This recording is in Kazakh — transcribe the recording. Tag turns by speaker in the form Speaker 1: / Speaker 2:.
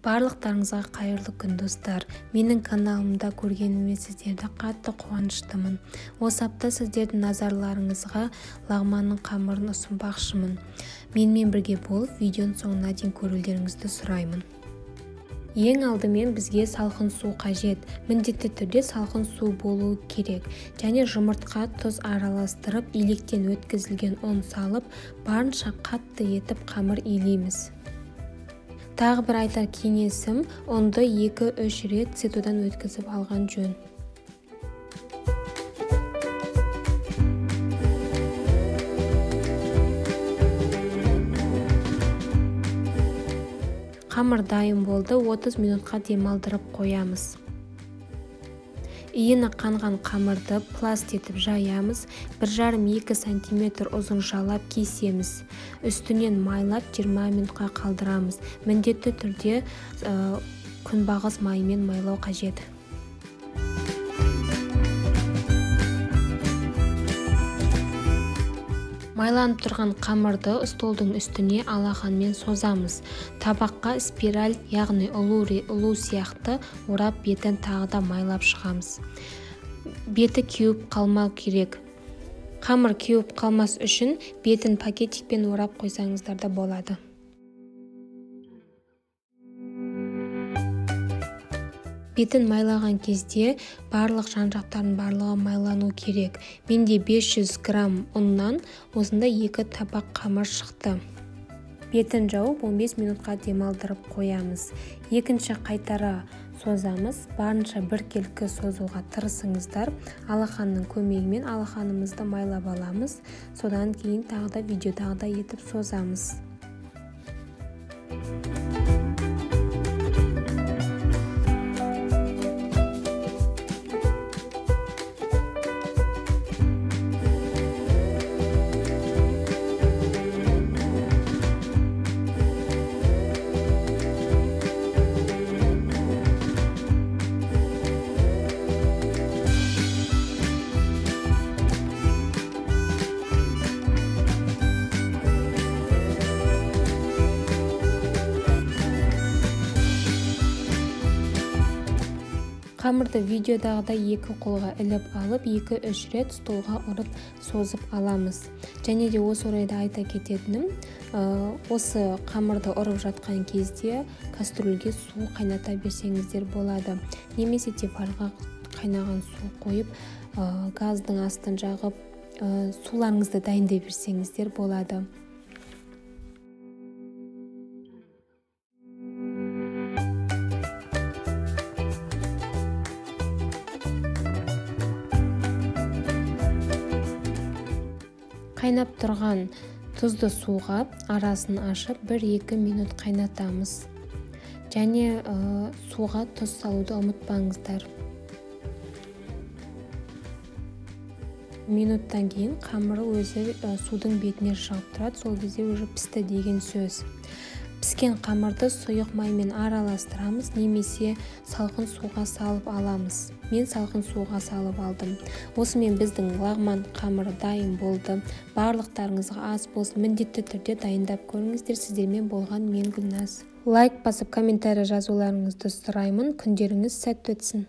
Speaker 1: Барлықтарыңызға қайырлы күн достар. Менің каналымда көргеніме сіздерді қатты қуаныштымын. Осы апта сіздердің назарларыңызға лағманның қамырын ұсынбақшымын. Менімен бірге болып видеоның соңына дейін көрулеріңізді сұраймын. Ең алдымен бізге салқын су қажет. Міндетті түрде салқын су болуы керек. Және жұмыртқа, тұз араластырып, електен өткізілген ұн салып, барынша қатты етіп қамыр илейміз. Тағы бір айтар кеңесім, ұнды 2-3 рет цитудан өткізіп алған жөн. Қамыр дайын болды, 30 минутқа демалдырып қоямыз. Иіні қанған қамырды пласт етіп жаямыз, 1,5-2 см ұзыншалап кесеміз. Үстінен майлап 20 минутқа қалдырамыз. Міндетті түрде күнбағыс майымен майлау қажет. Майланып тұрған қамырды столдың үстіне алақанмен созамыз. Табаққа спираль, яғни ұлу сияқты орап бетін тағы да майлап шығамыз. Беті кеуіп қалмау керек. Қамыр кеуіп қалмас үшін бетін пакетикпен орап қойсаңыздар да болады. Бетін майлаған кезде барлық жан-жақтарын барлығы майлану керек. Менде 500 грамм ұннан осында 2 табақ қамыр шықты. Бетін жауып 15 минутқа демалдырып қоямыз. Екінші қайтара созамыз. Барынша біркелкі созуға тырысыңыздар. Алақанның көмегімен алақанымызды майлап аламыз. Содан кейін тағы да видеодағыдай етіп созамыз. Қамырды видеодағыдай 2 қолға іліп алып, 2-3 рет столға ұрып созып аламыз. Және де осы орайда айта кететінім, осы қамырды ұрып жатқан кезде кастрюльге су қайната берсеңіздер болады. Немесе тефальға қайнаған су қойып, газдың астын жағып, суларыңызды дайындай берсеңіздер болады. Қайнап тұрған тұзды суға арасын ашып 1-2 минут қайнатамыз. Және суға тұз салуды ұмытпаңыздар. Минуттан кейін қамыры өзі судың бетіне шығып тұрады, сол кезде уже пісті деген сөз. Піскен қамырды сұйық маймен араластырамыз, немесе салқын суға салып аламыз. Мен салқын суға салып алдым. Осымен біздің лағман қамыры дайын болды. Барлықтарыңызға ас болсын, міндетті түрде дайындап көріңіздер. Сіздермен болған мен Гүлназ. Лайк басып комментарий жазуларыңызды сұраймын. Күндеріңіз сәтті өтсін.